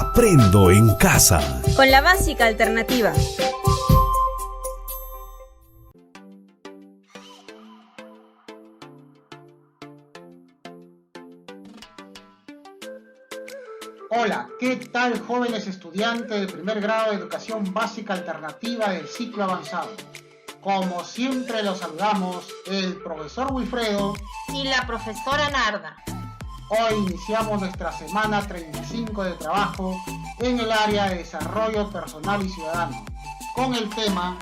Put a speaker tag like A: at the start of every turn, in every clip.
A: Aprendo en casa.
B: Con la básica alternativa.
C: Hola, ¿qué tal jóvenes estudiantes del primer grado de educación básica alternativa del ciclo avanzado? Como siempre los saludamos el profesor Wilfredo
D: y la profesora Narda.
C: Hoy iniciamos nuestra semana 35 de trabajo en el área de desarrollo personal y ciudadano, con el tema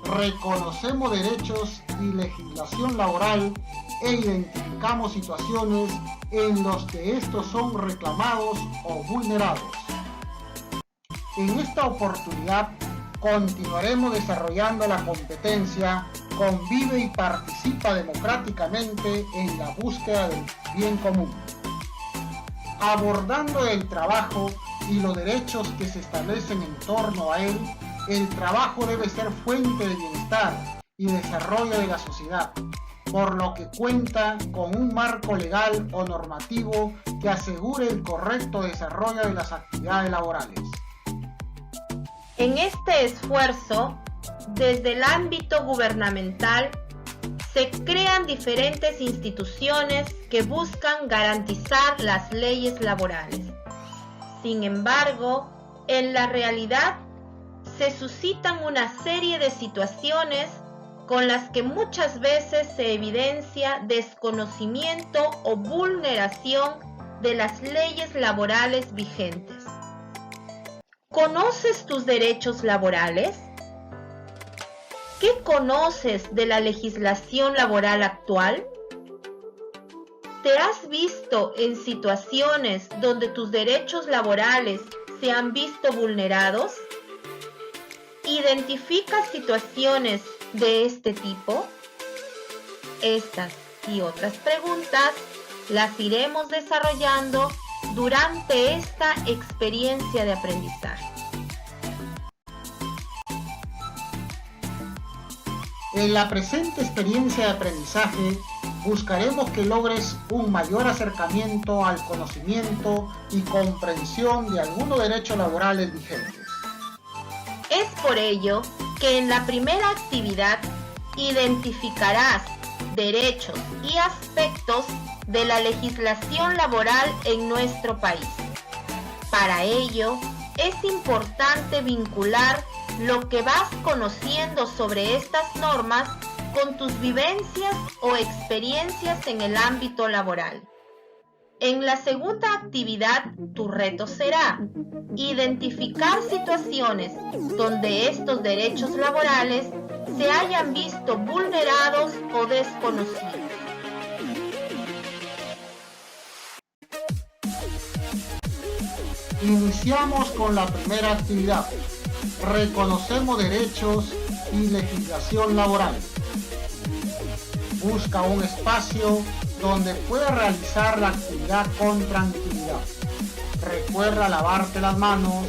C: Reconocemos derechos y legislación laboral e identificamos situaciones en las que estos son reclamados o vulnerados. En esta oportunidad continuaremos desarrollando la competencia Convive y participa democráticamente en la búsqueda del bien común. Abordando el trabajo y los derechos que se establecen en torno a él, el trabajo debe ser fuente de bienestar y desarrollo de la sociedad, por lo que cuenta con un marco legal o normativo que asegure el correcto desarrollo de las actividades laborales.
D: En este esfuerzo, desde el ámbito gubernamental, se crean diferentes instituciones que buscan garantizar las leyes laborales. Sin embargo, en la realidad, se suscitan una serie de situaciones con las que muchas veces se evidencia desconocimiento o vulneración de las leyes laborales vigentes. ¿Conoces tus derechos laborales? ¿Qué conoces de la legislación laboral actual? ¿Te has visto en situaciones donde tus derechos laborales se han visto vulnerados? ¿Identificas situaciones de este tipo? Estas y otras preguntas las iremos desarrollando durante esta experiencia de aprendizaje.
C: En la presente experiencia de aprendizaje, buscaremos que logres un mayor acercamiento al conocimiento y comprensión de algunos derechos laborales vigentes.
D: Es por ello que en la primera actividad identificarás derechos y aspectos de la legislación laboral en nuestro país. Para ello, es importante vincular lo que vas conociendo sobre estas normas con tus vivencias o experiencias en el ámbito laboral. En la segunda actividad, tu reto será identificar situaciones donde estos derechos laborales se hayan visto vulnerados o desconocidos.
C: Iniciamos con la primera actividad. Reconocemos derechos y legislación laboral. Busca un espacio donde puedas realizar la actividad con tranquilidad. Recuerda lavarte las manos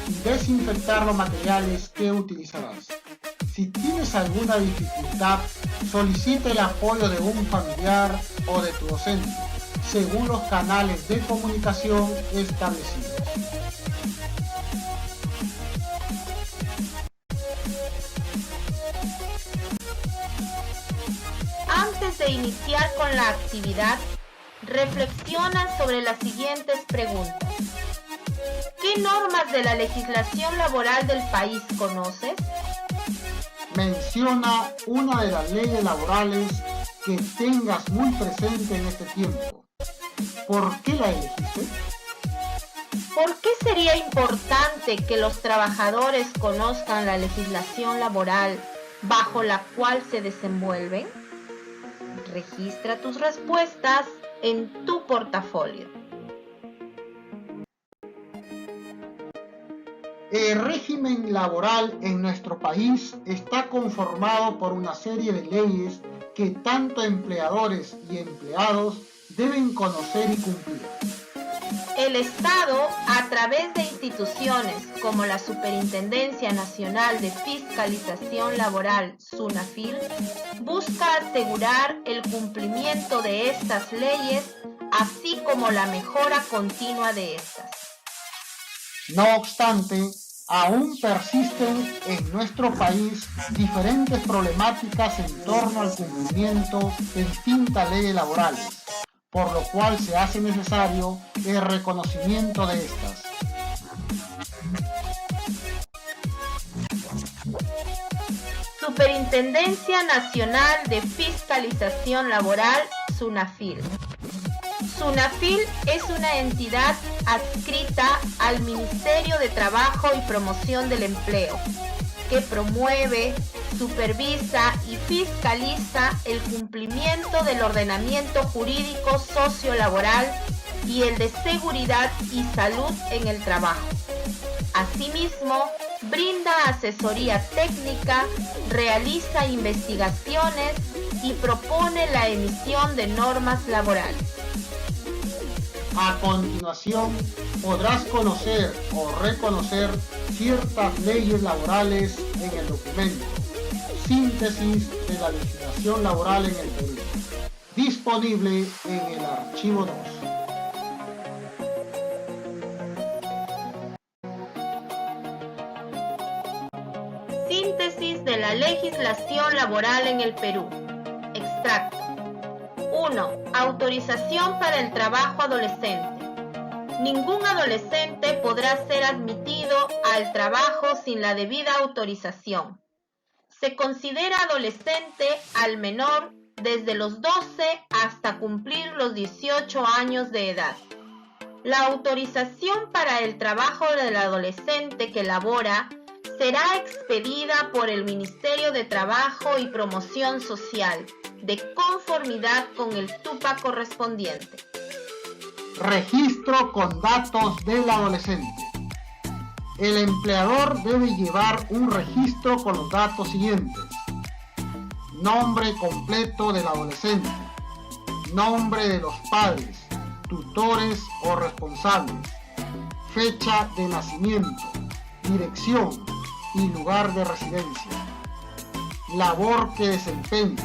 C: y desinfectar los materiales que utilizarás. Si tienes alguna dificultad, solicita el apoyo de un familiar o de tu docente, según los canales de comunicación establecidos.
D: Antes de iniciar con la actividad, reflexiona sobre las siguientes preguntas. ¿Qué normas de la legislación laboral del país conoces?
C: Menciona una de las leyes laborales que tengas muy presente en este tiempo. ¿Por qué la elegiste?
D: ¿Por qué sería importante que los trabajadores conozcan la legislación laboral bajo la cual se desenvuelven? Registra tus respuestas en tu portafolio.
C: El régimen laboral en nuestro país está conformado por una serie de leyes que tanto empleadores y empleados deben conocer y cumplir.
D: El Estado, a través de instituciones como la Superintendencia Nacional de Fiscalización Laboral, SUNAFIL, busca asegurar el cumplimiento de estas leyes, así como la mejora continua de estas.
C: No obstante, aún persisten en nuestro país diferentes problemáticas en torno al cumplimiento de distintas leyes laborales, por lo cual se hace necesario el reconocimiento de estas.
D: Superintendencia Nacional de Fiscalización Laboral, SUNAFIL. SUNAFIL es una entidad adscrita al Ministerio de Trabajo y Promoción del Empleo, que promueve, supervisa y fiscaliza el cumplimiento del ordenamiento jurídico sociolaboral y el de seguridad y salud en el trabajo. Asimismo, brinda asesoría técnica, realiza investigaciones y propone la emisión de normas laborales.
C: A continuación, podrás conocer o reconocer ciertas leyes laborales en el documento Síntesis de la legislación laboral en el Perú, disponible en el archivo 2.
D: Síntesis de la legislación laboral en el Perú. Extracto. 1. Autorización para el trabajo adolescente. Ningún adolescente podrá ser admitido al trabajo sin la debida autorización. Se considera adolescente al menor desde los 12 hasta cumplir los 18 años de edad. La autorización para el trabajo del adolescente que labora será expedida por el Ministerio de Trabajo y Promoción Social, de conformidad con el TUPA correspondiente.
C: Registro con datos del adolescente. El empleador debe llevar un registro con los datos siguientes: nombre completo del adolescente, nombre de los padres, tutores o responsables, fecha de nacimiento, dirección y lugar de residencia, labor que desempeña,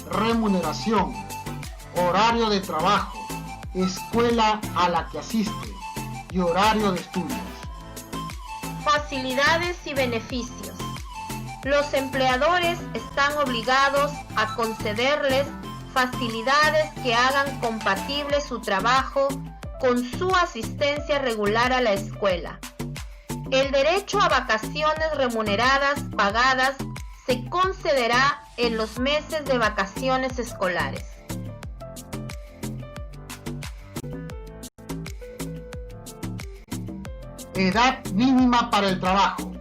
C: remuneración, horario de trabajo, escuela a la que asiste y horario de estudios.
D: Facilidades y beneficios. Los empleadores están obligados a concederles facilidades que hagan compatible su trabajo con su asistencia regular a la escuela. El derecho a vacaciones remuneradas pagadas se concederá en los meses de vacaciones escolares.
C: Edad mínima para el trabajo.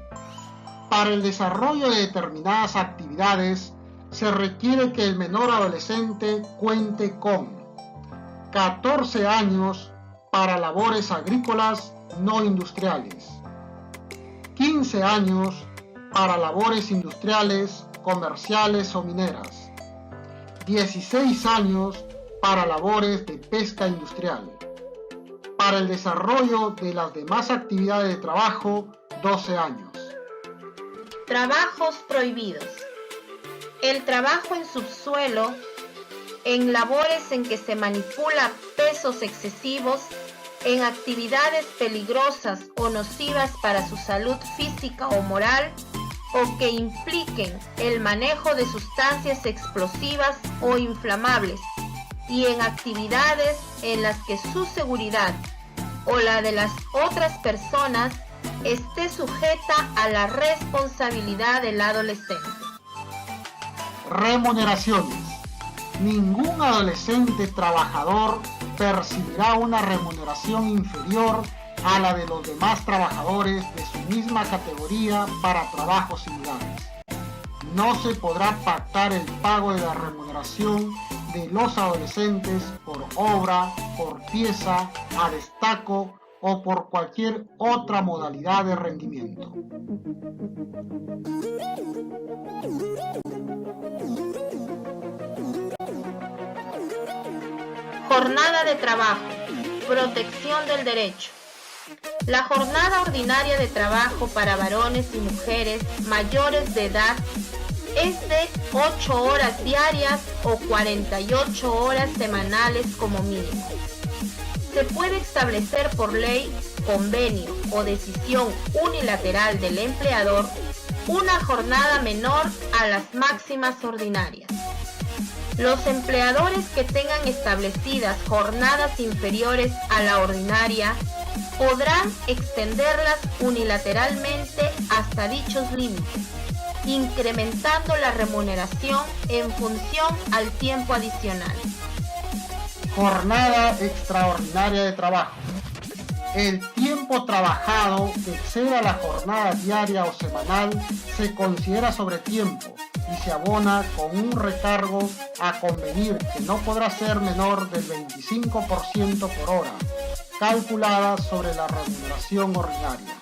C: Para el desarrollo de determinadas actividades se requiere que el menor adolescente cuente con 14 años para labores agrícolas no industriales, 15 años para labores industriales, comerciales o mineras, 16 años para labores de pesca industrial. Para el desarrollo de las demás actividades de trabajo, 12 años.
D: Trabajos prohibidos. El trabajo en subsuelo, en labores en que se manipula pesos excesivos, en actividades peligrosas o nocivas para su salud física o moral, o que impliquen el manejo de sustancias explosivas o inflamables, y en actividades en las que su seguridad o la de las otras personas esté sujeta a la responsabilidad del adolescente.
C: Remuneraciones. Ningún adolescente trabajador percibirá una remuneración inferior a la de los demás trabajadores de su misma categoría para trabajos similares. No se podrá pactar el pago de la remuneración de los adolescentes por obra, por pieza, a destaco o por cualquier otra modalidad de rendimiento.
D: Jornada de trabajo. Protección del derecho. La jornada ordinaria de trabajo para varones y mujeres mayores de edad es de 8 horas diarias o 48 horas semanales como mínimo. Se puede establecer por ley convenio o decisión unilateral del empleador, una jornada menor a las máximas ordinarias. Los empleadores que tengan establecidas jornadas inferiores a la ordinaria podrán extenderlas unilateralmente hasta dichos límites, incrementando la remuneración en función al tiempo adicional.
C: Jornada extraordinaria de trabajo. El tiempo trabajado que exceda la jornada diaria o semanal se considera sobretiempo y se abona con un recargo a convenir que no podrá ser menor del 25% por hora, calculada sobre la remuneración ordinaria.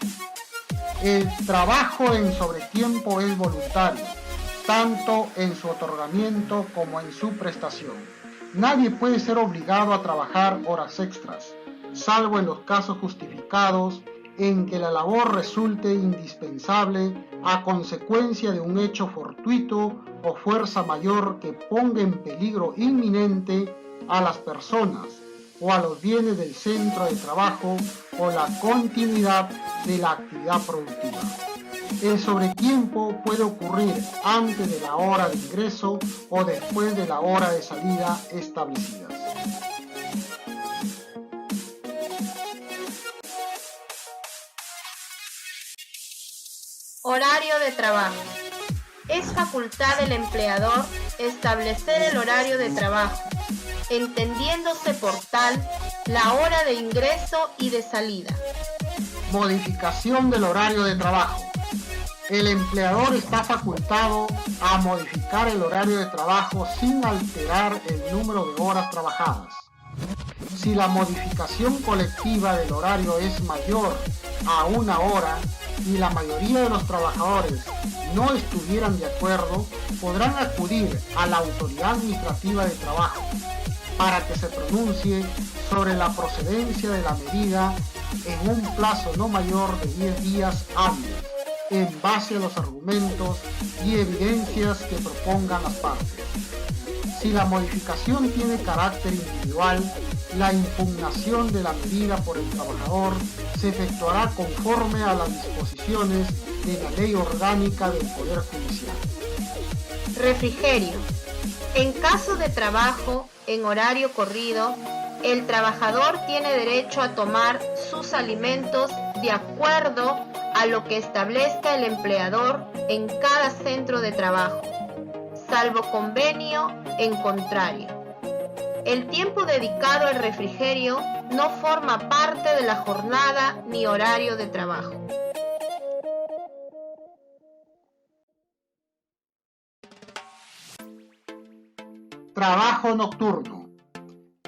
C: El trabajo en sobretiempo es voluntario, tanto en su otorgamiento como en su prestación. Nadie puede ser obligado a trabajar horas extras, salvo en los casos justificados en que la labor resulte indispensable a consecuencia de un hecho fortuito o fuerza mayor que ponga en peligro inminente a las personas o a los bienes del centro de trabajo o la continuidad de la actividad productiva. El sobretiempo puede ocurrir antes de la hora de ingreso o después de la hora de salida establecidas.
D: Horario de trabajo. Es facultad del empleador establecer el horario de trabajo, entendiéndose por tal la hora de ingreso y de salida.
C: Modificación del horario de trabajo. El empleador está facultado a modificar el horario de trabajo sin alterar el número de horas trabajadas. Si la modificación colectiva del horario es mayor a 1 hora y la mayoría de los trabajadores no estuvieran de acuerdo, podrán acudir a la autoridad administrativa de trabajo para que se pronuncie sobre la procedencia de la medida en un plazo no mayor de 10 días hábiles, en base a los argumentos y evidencias que propongan las partes. Si la modificación tiene carácter individual, la impugnación de la medida por el trabajador se efectuará conforme a las disposiciones de la Ley Orgánica del Poder Judicial.
D: Refrigerio. En caso de trabajo en horario corrido, el trabajador tiene derecho a tomar sus alimentos de acuerdo a lo que establezca el empleador en cada centro de trabajo, salvo convenio en contrario. El tiempo dedicado al refrigerio no forma parte de la jornada ni horario de trabajo.
C: Trabajo nocturno.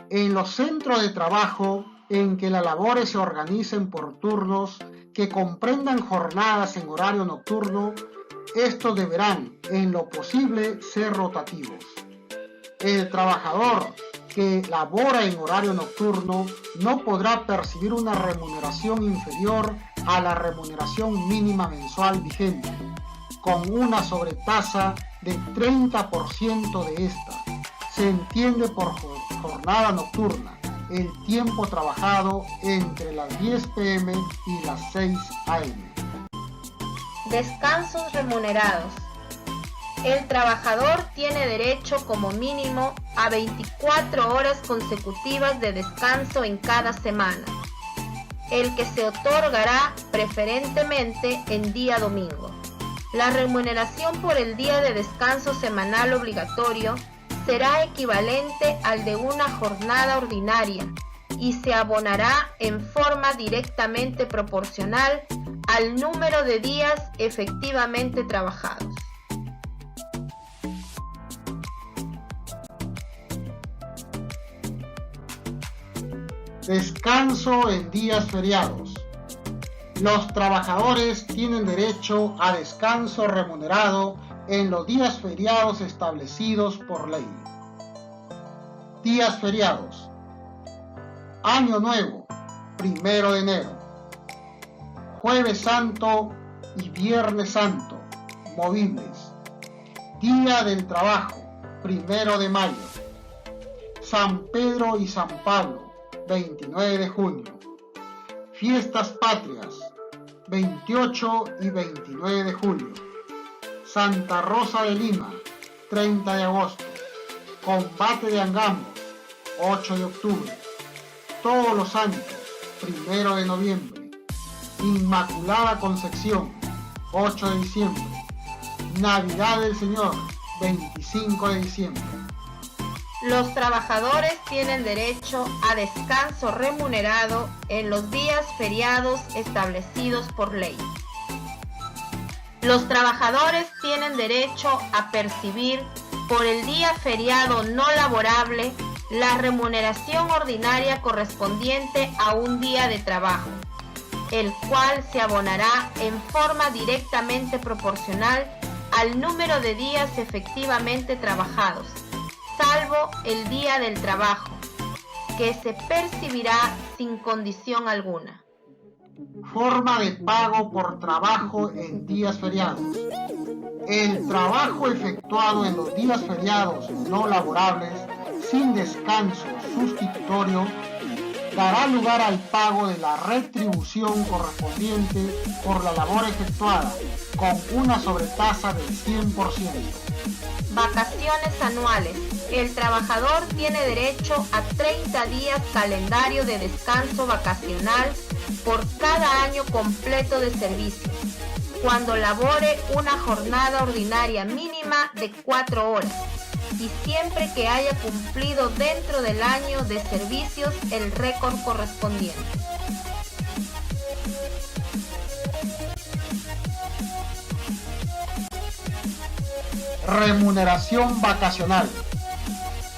C: En los centros de trabajo en que las labores se organicen por turnos que comprendan jornadas en horario nocturno, estos deberán, en lo posible, ser rotativos. El trabajador que labora en horario nocturno no podrá percibir una remuneración inferior a la remuneración mínima mensual vigente, con una sobretasa de 30% de esta. Se entiende por jornada nocturna el tiempo trabajado entre las 10 p.m. y las 6 a.m.
D: Descansos remunerados. El trabajador tiene derecho como mínimo a 24 horas consecutivas de descanso en cada semana, el que se otorgará preferentemente en día domingo. La remuneración por el día de descanso semanal obligatorio será equivalente al de una jornada ordinaria y se abonará en forma directamente proporcional al número de días efectivamente trabajados.
C: Descanso en días feriados. Los trabajadores tienen derecho a descanso remunerado en los días feriados establecidos por ley. Días feriados. Año Nuevo, 1 de enero. Jueves Santo y Viernes Santo, movibles. Día del Trabajo, 1 de mayo. San Pedro y San Pablo, 29 de junio. Fiestas patrias, 28 y 29 de julio. Santa Rosa de Lima, 30 de agosto. Combate de Angamos, 8 de octubre. Todos los Santos, 1 de noviembre. Inmaculada Concepción, 8 de diciembre. Navidad del Señor, 25 de diciembre.
D: Los trabajadores tienen derecho a descanso remunerado en los días feriados establecidos por ley. Los trabajadores tienen derecho a percibir por el día feriado no laborable la remuneración ordinaria correspondiente a un día de trabajo, el cual se abonará en forma directamente proporcional al número de días efectivamente trabajados, salvo el día del trabajo, que se percibirá sin condición alguna.
C: Forma de pago por trabajo en días feriados. El trabajo efectuado en los días feriados no laborables, sin descanso sustitutorio, dará lugar al pago de la retribución correspondiente por la labor efectuada, con una sobretasa del 100%.
D: Vacaciones anuales. El trabajador tiene derecho a 30 días calendario de descanso vacacional por cada año completo de servicio, cuando labore una jornada ordinaria mínima de 4 horas y siempre que haya cumplido dentro del año de servicios el récord correspondiente.
C: Remuneración vacacional.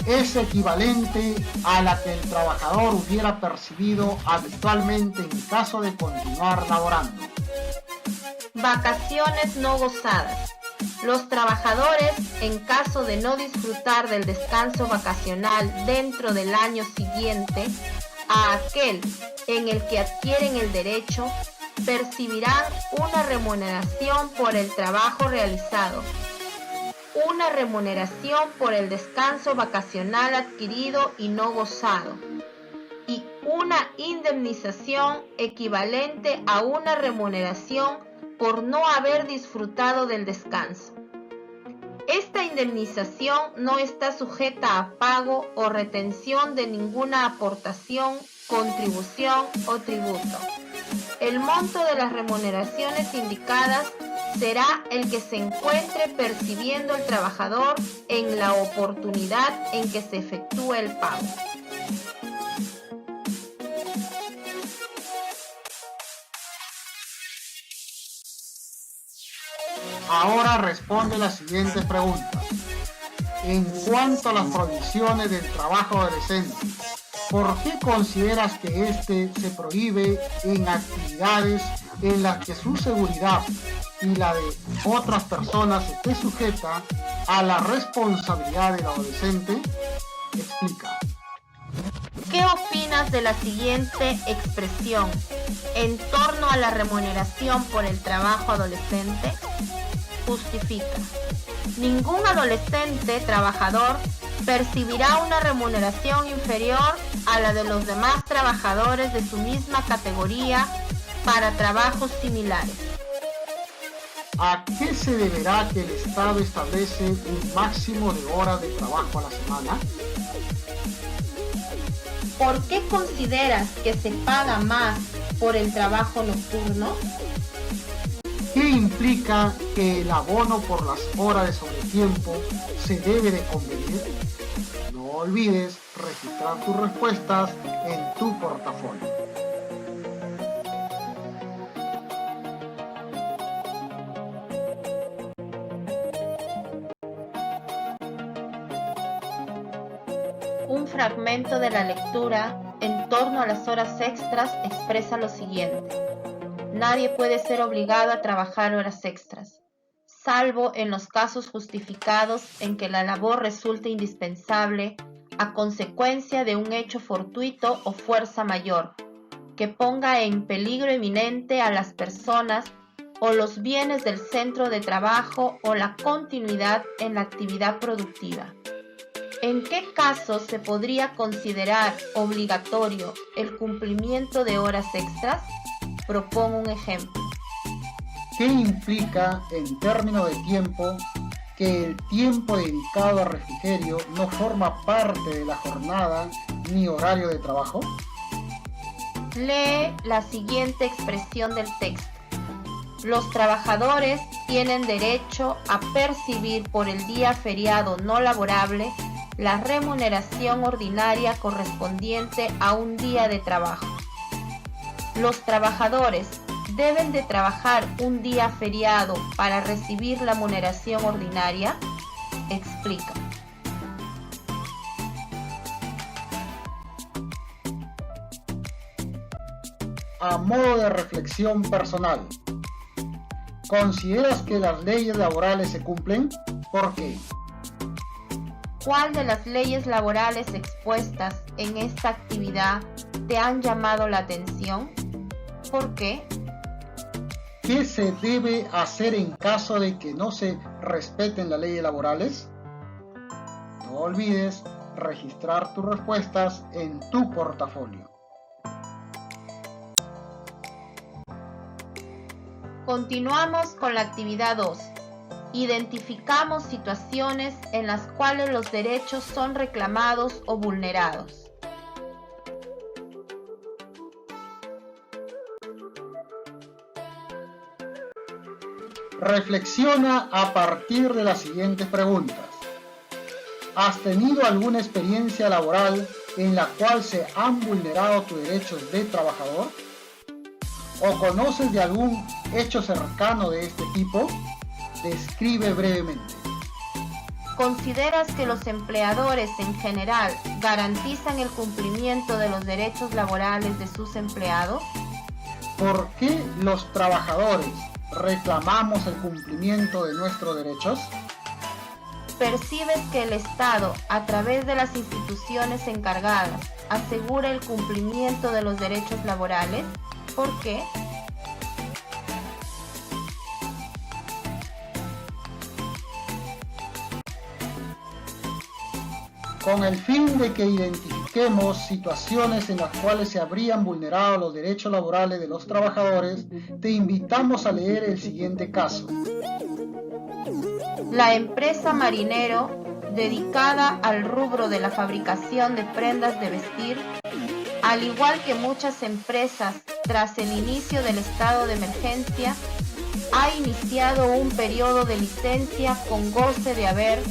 C: Es equivalente a la que el trabajador hubiera percibido habitualmente en caso de continuar laborando.
D: Vacaciones no gozadas. Los trabajadores, en caso de no disfrutar del descanso vacacional dentro del año siguiente a aquel en el que adquieren el derecho, percibirán una remuneración por el trabajo realizado, una remuneración por el descanso vacacional adquirido y no gozado, y una indemnización equivalente a una remuneración por no haber disfrutado del descanso. Esta indemnización no está sujeta a pago o retención de ninguna aportación, contribución o tributo. El monto de las remuneraciones indicadas será el que se encuentre percibiendo el trabajador en la oportunidad en que se efectúe el pago.
C: Ahora responde las siguientes preguntas. En cuanto a las prohibiciones del trabajo adolescente, ¿por qué consideras que este se prohíbe en actividades en las que su seguridad y la de otras personas esté sujeta a la responsabilidad del adolescente? Explica.
D: ¿Qué opinas de la siguiente expresión en torno a la remuneración por el trabajo adolescente? Justifica. Ningún adolescente trabajador percibirá una remuneración inferior a la de los demás trabajadores de su misma categoría para trabajos similares.
C: ¿A qué se deberá que el Estado establece un máximo de horas de trabajo a la semana?
D: ¿Por qué consideras que se paga más por el trabajo nocturno?
C: ¿Qué implica que el abono por las horas de sobretiempo se debe de convenir? No olvides registrar tus respuestas en tu portafolio.
D: Un fragmento de la lectura en torno a las horas extras expresa lo siguiente. Nadie puede ser obligado a trabajar horas extras, salvo en los casos justificados en que la labor resulte indispensable a consecuencia de un hecho fortuito o fuerza mayor, que ponga en peligro inminente a las personas o los bienes del centro de trabajo o la continuidad en la actividad productiva. ¿En qué casos se podría considerar obligatorio el cumplimiento de horas extras? Propongo un ejemplo.
C: ¿Qué implica en términos de tiempo que el tiempo dedicado a refrigerio no forma parte de la jornada ni horario de trabajo?
D: Lee la siguiente expresión del texto. Los trabajadores tienen derecho a percibir por el día feriado no laborable la remuneración ordinaria correspondiente a un día de trabajo. Los trabajadores deben de trabajar un día feriado para recibir la remuneración ordinaria. Explica.
C: A modo de reflexión personal, ¿consideras que las leyes laborales se cumplen? ¿Por qué?
D: ¿Cuál de las leyes laborales expuestas en esta actividad te han llamado la atención? ¿Por qué?
C: ¿Qué se debe hacer en caso de que no se respeten las leyes laborales? No olvides registrar tus respuestas en tu portafolio.
D: Continuamos con la actividad 2. Identificamos situaciones en las cuales los derechos son reclamados o vulnerados.
C: Reflexiona a partir de las siguientes preguntas. ¿Has tenido alguna experiencia laboral en la cual se han vulnerado tus derechos de trabajador? ¿O conoces de algún hecho cercano de este tipo? Describe brevemente.
D: ¿Consideras que los empleadores en general garantizan el cumplimiento de los derechos laborales de sus empleados?
C: ¿Por qué los trabajadores reclamamos el cumplimiento de nuestros derechos?
D: ¿Percibes que el Estado, a través de las instituciones encargadas, asegura el cumplimiento de los derechos laborales? ¿Por qué?
C: Con el fin de que identifiquemos situaciones en las cuales se habrían vulnerado los derechos laborales de los trabajadores, te invitamos a leer el siguiente caso.
D: La empresa Marinero, dedicada al rubro de la fabricación de prendas de vestir, al igual que muchas empresas tras el inicio del estado de emergencia, ha iniciado un periodo de licencia con goce de haber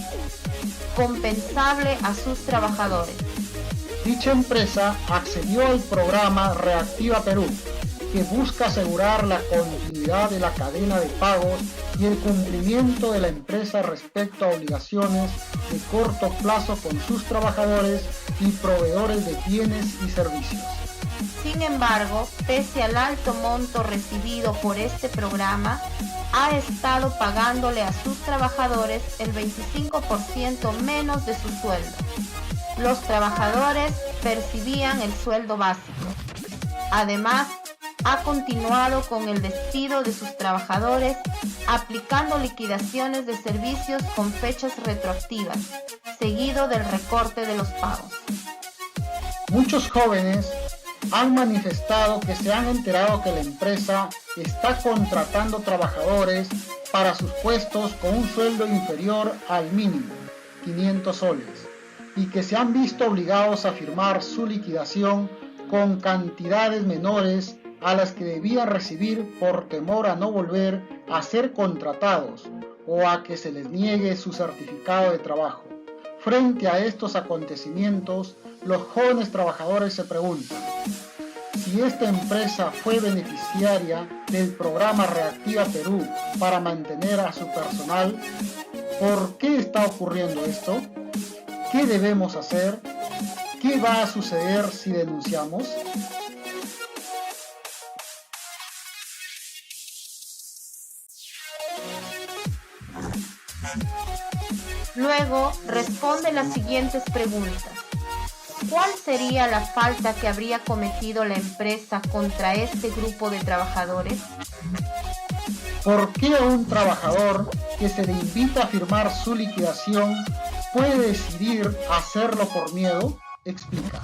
D: compensable a sus trabajadores.
C: Dicha empresa accedió al programa Reactiva Perú, que busca asegurar la continuidad de la cadena de pagos y el cumplimiento de la empresa respecto a obligaciones de corto plazo con sus trabajadores y proveedores de bienes y servicios.
D: Sin embargo, pese al alto monto recibido por este programa, ha estado pagándole a sus trabajadores el 25% menos de su sueldo. Los trabajadores percibían el sueldo básico. Además, ha continuado con el despido de sus trabajadores, aplicando liquidaciones de servicios con fechas retroactivas, seguido del recorte de los pagos.
C: Muchos jóvenes han manifestado que se han enterado que la empresa está contratando trabajadores para sus puestos con un sueldo inferior al mínimo, 500 soles, y que se han visto obligados a firmar su liquidación con cantidades menores a las que debían recibir por temor a no volver a ser contratados o a que se les niegue su certificado de trabajo. Frente a estos acontecimientos, los jóvenes trabajadores se preguntan: si esta empresa fue beneficiaria del programa Reactiva Perú para mantener a su personal, ¿por qué está ocurriendo esto? ¿Qué debemos hacer? ¿Qué va a suceder si denunciamos?
D: Luego, responde las siguientes preguntas. ¿Cuál sería la falta que habría cometido la empresa contra este grupo de trabajadores?
C: ¿Por qué a un trabajador que se le invita a firmar su liquidación ¿Puede decidir hacerlo por miedo? Explica.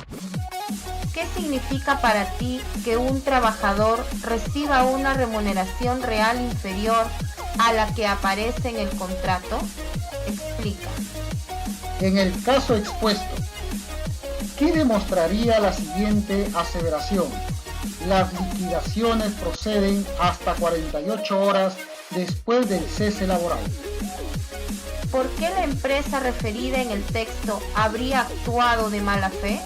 D: ¿Qué significa para ti que un trabajador reciba una remuneración real inferior a la que aparece en el contrato? Explica.
C: En el caso expuesto, ¿qué demostraría la siguiente aseveración? Las liquidaciones proceden hasta 48 horas después del cese laboral.
D: ¿Por qué la empresa referida en el texto habría actuado de mala fe?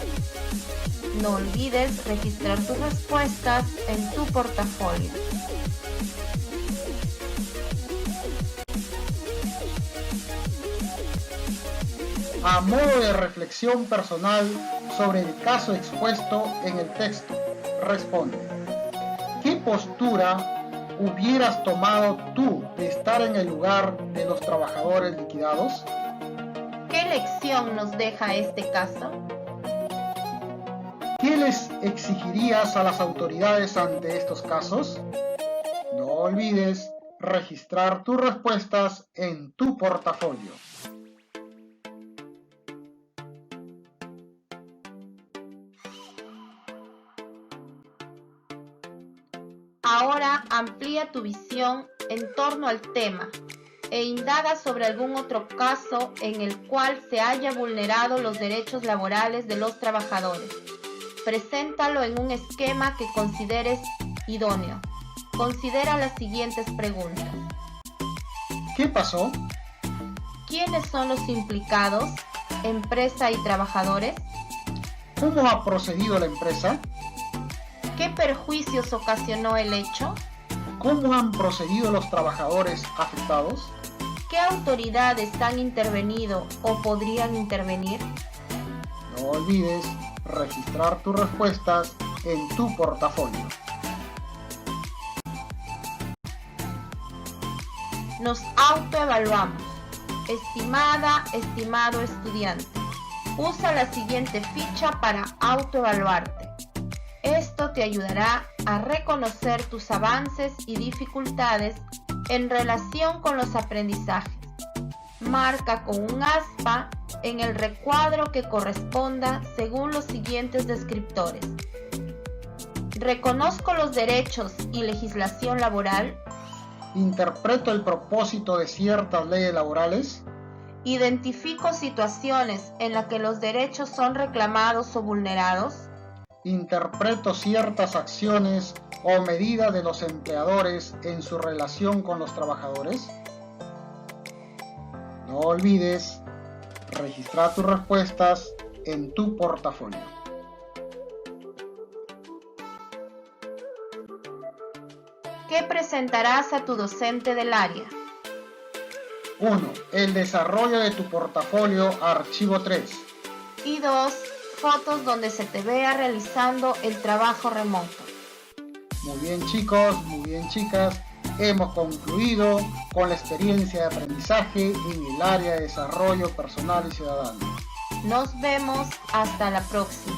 D: No olvides registrar tus respuestas en tu portafolio.
C: A modo de reflexión personal sobre el caso expuesto en el texto, responde: ¿qué postura hubieras tomado tú de estar en el lugar de los trabajadores liquidados?
D: ¿Qué lección nos deja este caso?
C: ¿Qué les exigirías a las autoridades ante estos casos? No olvides registrar tus respuestas en tu portafolio.
D: Ahora amplía tu visión en torno al tema e indaga sobre algún otro caso en el cual se haya vulnerado los derechos laborales de los trabajadores. Preséntalo en un esquema que consideres idóneo. Considera las siguientes preguntas.
C: ¿Qué pasó?
D: ¿Quiénes son los implicados? ¿Empresa y trabajadores?
C: ¿Cómo ha procedido la empresa?
D: ¿Qué perjuicios ocasionó el hecho?
C: ¿Cómo han procedido los trabajadores afectados?
D: ¿Qué autoridades han intervenido o podrían intervenir?
C: No olvides registrar tus respuestas en tu portafolio.
D: Nos autoevaluamos. Estimada, estimado estudiante, usa la siguiente ficha para autoevaluarte. Esto te ayudará a reconocer tus avances y dificultades en relación con los aprendizajes. Marca con un aspa en el recuadro que corresponda según los siguientes descriptores. Reconozco los derechos y legislación laboral.
C: Interpreto el propósito de ciertas leyes laborales.
D: Identifico situaciones en las que los derechos son reclamados o vulnerados.
C: Interpreto ciertas acciones o medidas de los empleadores en su relación con los trabajadores. No olvides registrar tus respuestas en tu portafolio.
D: ¿Qué presentarás a tu docente del área?
C: 1. El desarrollo de tu portafolio archivo 3.
D: Y 2. Fotos donde se te vea realizando el trabajo remoto.
C: Muy bien chicos, muy bien chicas, hemos concluido con la experiencia de aprendizaje en el área de desarrollo personal y ciudadano.
D: Nos vemos hasta la próxima.